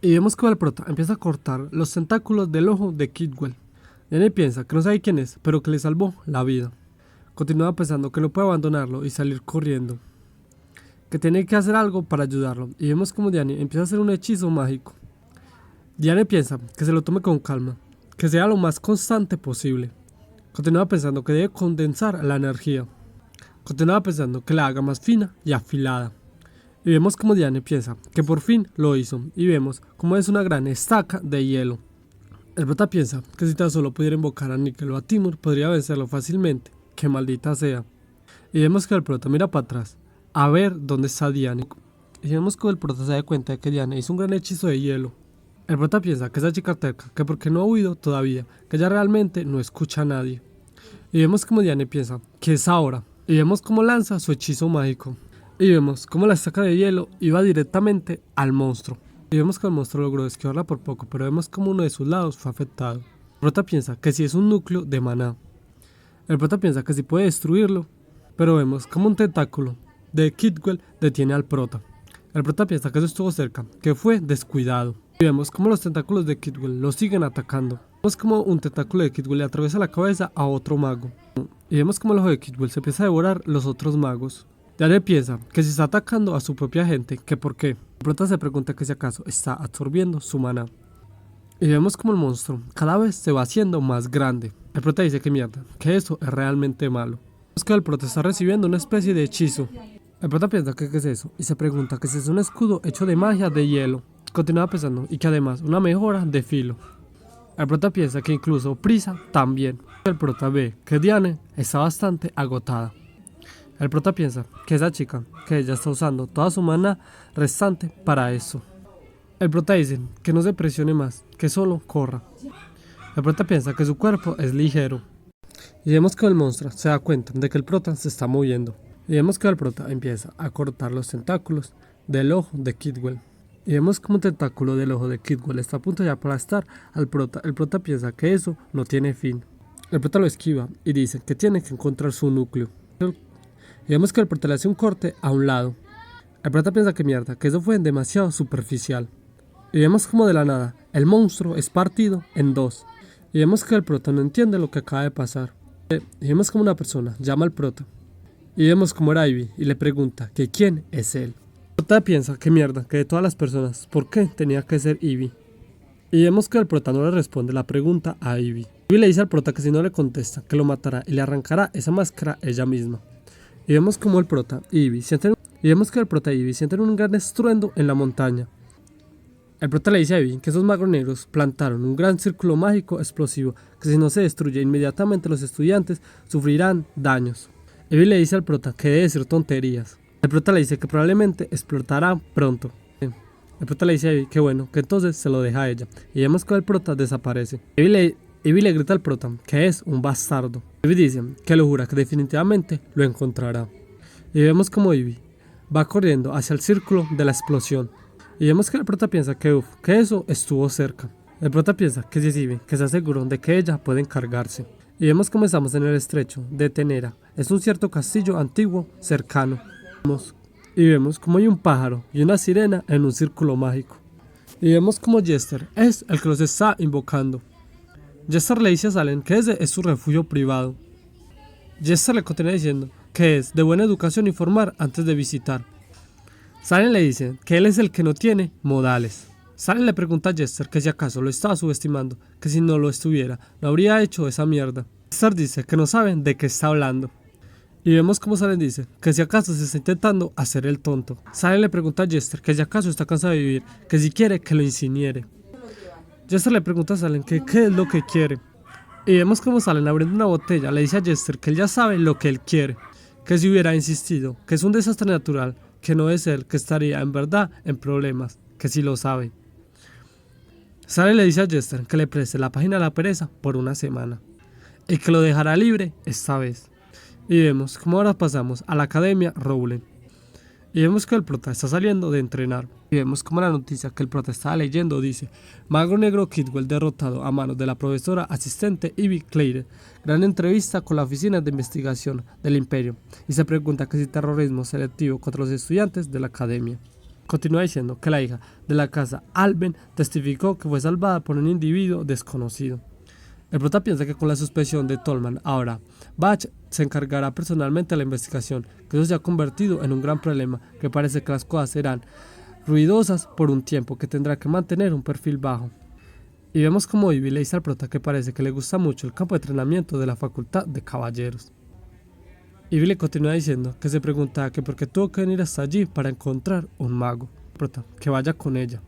Y vemos como el prota empieza a cortar los tentáculos del ojo de Kidwell. Diane piensa que no sabe quién es, pero que le salvó la vida. Continúa pensando que no puede abandonarlo y salir corriendo, que tiene que hacer algo para ayudarlo. Y vemos como Diane empieza a hacer un hechizo mágico. Diane piensa que se lo tome con calma, que sea lo más constante posible. Continúa pensando que debe condensar la energía. Continúa pensando que la haga más fina y afilada. Y vemos como Diane piensa que por fin lo hizo. Y vemos como es una gran estaca de hielo. El prota piensa que si tan solo pudiera invocar a Nickel o a Timur, podría vencerlo fácilmente. Que maldita sea. Y vemos que el prota mira para atrás a ver dónde está Diane. Y vemos que el prota se da cuenta de que Diane hizo un gran hechizo de hielo. El prota piensa que esa chica terca, que porque no ha huido todavía, que ella realmente no escucha a nadie. Y vemos como Diane piensa que es ahora. Y vemos cómo lanza su hechizo mágico. Y vemos cómo la estaca de hielo iba directamente al monstruo. Y vemos que el monstruo logró esquivarla por poco, pero vemos como uno de sus lados fue afectado. El prota piensa que si es un núcleo de maná. El prota piensa que si puede destruirlo, pero vemos como un tentáculo de Kidwell detiene al prota. El prota piensa que eso estuvo cerca, que fue descuidado. Y vemos como los tentáculos de Kidwell lo siguen atacando. Vemos como un tentáculo de Kidwell le atraviesa la cabeza a otro mago. Y vemos como el ojo de Kidwell se empieza a devorar los otros magos. Diane piensa que si está atacando a su propia gente, que por qué. El prota se pregunta que si acaso está absorbiendo su maná. Y vemos como el monstruo cada vez se va haciendo más grande. El prota dice que mierda, que eso es realmente malo. Vemos que el prota está recibiendo una especie de hechizo. El prota piensa que qué es eso y se pregunta que si es un escudo hecho de magia de hielo. Continúa pensando y que además una mejora de filo. El prota piensa que incluso Prisa también. El prota ve que Diane está bastante agotada. El prota piensa que esa chica, que ella está usando toda su maná restante para eso. El prota dice que no se presione más, que solo corra. El prota piensa que su cuerpo es ligero. Y vemos que el monstruo se da cuenta de que el prota se está moviendo. Y vemos que el prota empieza a cortar los tentáculos del ojo de Kidwell. Y vemos como un tentáculo del ojo de Kidwell está a punto de aplastar al prota. El prota piensa que eso no tiene fin. El prota lo esquiva y dice que tiene que encontrar su núcleo. Y vemos que el prota le hace un corte a un lado. El prota piensa que mierda, que eso fue demasiado superficial. Y vemos como de la nada el monstruo es partido en dos. Y vemos que el prota no entiende lo que acaba de pasar. Y vemos como una persona llama al prota. Y vemos como era Ivy y le pregunta que quién es él. El prota piensa que mierda, que de todas las personas, ¿por qué tenía que ser Ivy? Y vemos que el prota no le responde la pregunta a Ivy. Ivy le dice al prota que si no le contesta, que lo matará y le arrancará esa máscara ella misma. Y vemos como el prota y Ivy sienten un gran estruendo en la montaña. El prota le dice a Ivy que esos magos negros plantaron un gran círculo mágico explosivo que si no se destruye inmediatamente los estudiantes sufrirán daños. Ivy le dice al prota que debe decir tonterías. El prota le dice que probablemente explotará pronto. El prota le dice a Ivy que bueno, que entonces se lo deja a ella. Y vemos que el prota desaparece. Ivy le grita al prota que es un bastardo. Ivy dice que lo jura que definitivamente lo encontrará. Y vemos como Ivy va corriendo hacia el círculo de la explosión. Y vemos que el prota piensa que eso estuvo cerca. El prota piensa que si es Ivy, que se aseguró de que ella puede encargarse. Y vemos como estamos en el estrecho de Tenera. Es un cierto castillo antiguo cercano. Y vemos como hay un pájaro y una sirena en un círculo mágico. Y vemos como Jester es el que los está invocando. Jester le dice a Salem que ese es su refugio privado. Jester le continúa diciendo que es de buena educación informar antes de visitar. Salem le dice que él es el que no tiene modales. Salem le pregunta a Jester que si acaso lo estaba subestimando, que si no lo estuviera, no habría hecho esa mierda. Jester dice que no saben de qué está hablando. Y vemos como Salem dice que si acaso se está intentando hacer el tonto. Salem le pregunta a Jester que si acaso está cansado de vivir, que si quiere que lo incinere. Jester le pregunta a Salem que qué es lo que quiere. Y vemos como Salem abriendo una botella le dice a Jester que él ya sabe lo que él quiere. Que si hubiera insistido que es un desastre natural, que no es él, que estaría en verdad en problemas, que sí lo sabe. Salem le dice a Jester que le preste la página a la pereza por una semana. Y que lo dejará libre esta vez. Y vemos como ahora pasamos a la Academia Rowling. Y vemos que el prota está saliendo de entrenar. Y vemos como la noticia que el prota estaba leyendo dice: Mago Negro Kidwell derrotado a manos de la profesora asistente Ivy Claire. Gran entrevista con la oficina de investigación del Imperio. Y se pregunta que si terrorismo selectivo contra los estudiantes de la academia. Continúa diciendo que la hija de la casa Alben testificó que fue salvada por un individuo desconocido. El prota piensa que con la suspensión de Tolman ahora Bach se encargará personalmente de la investigación, que eso se ha convertido en un gran problema, que parece que las cosas serán ruidosas por un tiempo, que tendrá que mantener un perfil bajo. Y vemos como Ivy le dice al prota que parece que le gusta mucho el campo de entrenamiento de la facultad de caballeros. Ivy le continúa diciendo que se pregunta que por qué tuvo que venir hasta allí para encontrar un mago. El prota, que vaya con ella.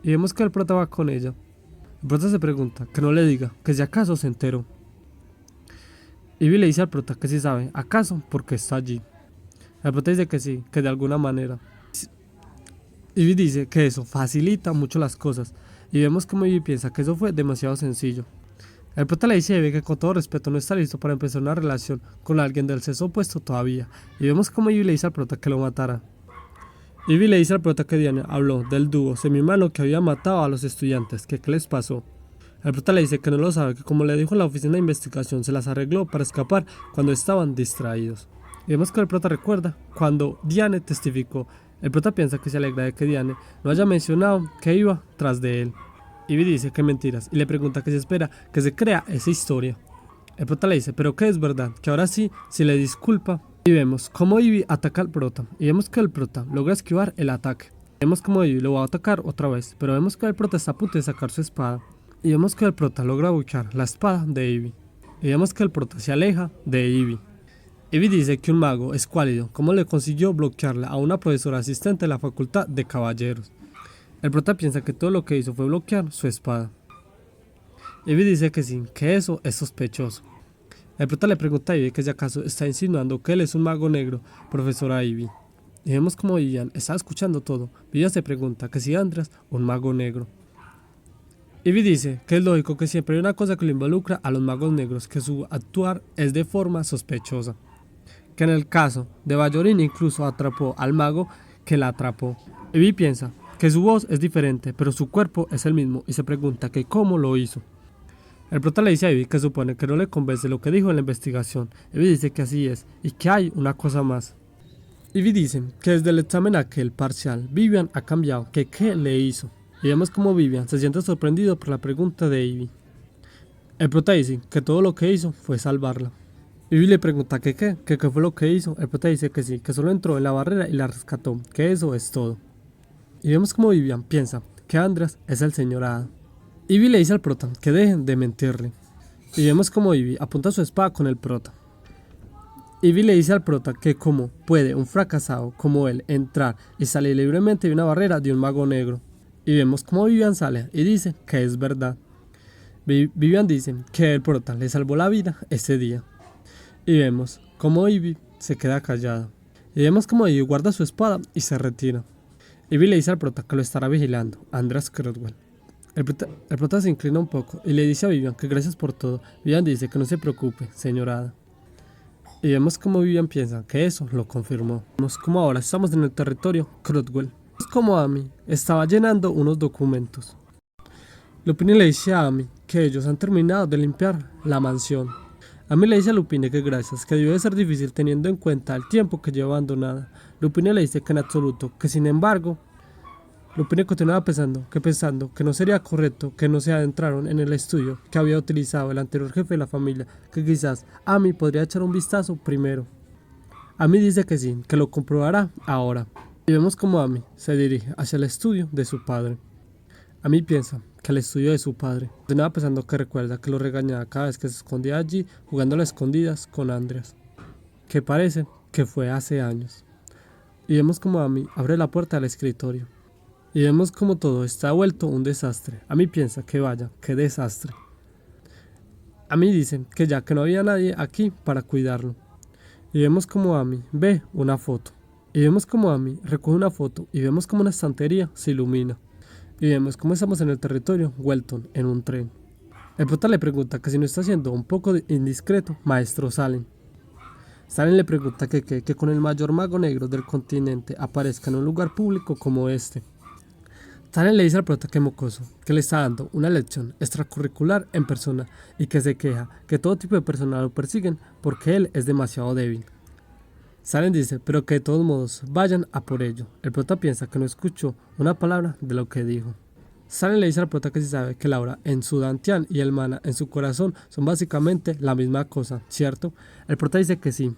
Y vemos que el prota va con ella. El prota se pregunta que no le diga que si acaso se enteró. Ivy le dice al prota que si sabe, acaso, porque está allí. El prota dice que sí, que de alguna manera. Ivy dice que eso facilita mucho las cosas. Y vemos como Ivy piensa que eso fue demasiado sencillo. El prota le dice a Ivy que con todo respeto no está listo para empezar una relación con alguien del sexo opuesto todavía. Y vemos como Ivy le dice al prota que lo matará. Ivy le dice al prota que Diane habló del dúo semihumano que había matado a los estudiantes, que qué les pasó. El prota le dice que no lo sabe, que como le dijo en la oficina de investigación se las arregló para escapar cuando estaban distraídos. Y vemos que el prota recuerda cuando Diane testificó. El prota piensa que se alegra de que Diane no haya mencionado que iba tras de él. Ivy dice que mentiras y le pregunta que se espera que se crea esa historia. El prota le dice, pero que es verdad, que ahora sí, si le disculpa. Y vemos cómo Ivy ataca al prota, y vemos que el prota logra esquivar el ataque. Vemos cómo Ivy lo va a atacar otra vez, pero vemos que el prota está a punto de sacar su espada. Y vemos que el prota logra buchar la espada de Ivy. Y vemos que el prota se aleja de Ivy. Ivy dice que un mago escuálido, cómo le consiguió bloquearla a una profesora asistente de la facultad de caballeros. El prota piensa que todo lo que hizo fue bloquear su espada. Ivy dice que sí, que eso es sospechoso. El prota le pregunta a Ivy que si acaso está insinuando que él es un mago negro, profesora Ivy. Y vemos como Vivian está escuchando todo. Vivian se pregunta que si Andreas un mago negro. Ivy dice que es lógico que siempre hay una cosa que lo involucra a los magos negros, que su actuar es de forma sospechosa. Que en el caso de Bayorin incluso atrapó al mago que la atrapó. Ivy piensa que su voz es diferente, pero su cuerpo es el mismo y se pregunta que cómo lo hizo. El prota le dice a Ivy que supone que no le convence lo que dijo en la investigación. Ivy dice que así es y que hay una cosa más. Ivy dice que desde el examen aquel parcial, Vivian ha cambiado, que qué le hizo. Y vemos como Vivian se siente sorprendido por la pregunta de Ivy. El prota dice que todo lo que hizo fue salvarla. Ivy le pregunta que qué fue lo que hizo. El prota dice que sí, que solo entró en la barrera y la rescató, que eso es todo. Y vemos como Vivian piensa que Andreas es el señor Hada. Ivy le dice al prota que dejen de mentirle. Y vemos como Ivy apunta su espada con el prota. Ivy le dice al prota que cómo puede un fracasado como él entrar y salir libremente de una barrera de un mago negro. Y vemos como Vivian sale y dice que es verdad. Vivian dice que el prota le salvó la vida ese día. Y vemos como Ivy se queda callada. Y vemos como Ivy guarda su espada y se retira. Ivy le dice al prota que lo estará vigilando, Andreas Crotwell. El prota se inclina un poco y le dice a Vivian que gracias por todo. Vivian dice que no se preocupe, señora Hada. Y vemos como Vivian piensa que eso lo confirmó. Vemos como ahora estamos en el territorio Crotwell. Es como Amy estaba llenando unos documentos. Lupine le dice a Amy que ellos han terminado de limpiar la mansión. Amy le dice a Lupine que gracias, que debe ser difícil teniendo en cuenta el tiempo que lleva abandonada. Lupine le dice que en absoluto, que sin embargo, Lupine continuaba pensando que no sería correcto que no se adentraron en el estudio que había utilizado el anterior jefe de la familia, que quizás Amy podría echar un vistazo primero. Amy dice que sí, que lo comprobará ahora. Y vemos como Amy se dirige hacia el estudio de su padre. Amy piensa que el estudio de su padre. Continuaba pensando que recuerda que lo regañaba cada vez que se escondía allí jugando a las escondidas con Andreas, que parece que fue hace años. Y vemos como Amy abre la puerta del escritorio. Y vemos como todo está vuelto un desastre. Amy piensa que vaya, qué desastre. Amy dice que ya que no había nadie aquí para cuidarlo. Y vemos como Amy ve una foto. Y vemos como Amy recoge una foto y vemos como una estantería se ilumina. Y vemos cómo estamos en el territorio Welton en un tren. El prota le pregunta que si no está siendo un poco indiscreto, maestro Salem. Salem le pregunta que con el mayor mago negro del continente aparezca en un lugar público como este. Salem le dice al prota que mocoso, que le está dando una lección extracurricular en persona y que se queja que todo tipo de personas lo persiguen porque él es demasiado débil. Salen dice, pero que de todos modos vayan a por ello. El prota piensa que no escuchó una palabra de lo que dijo. Salen le dice al prota que sí sabe que Laura en su dantian y el mana en su corazón son básicamente la misma cosa, ¿cierto? El prota dice que sí,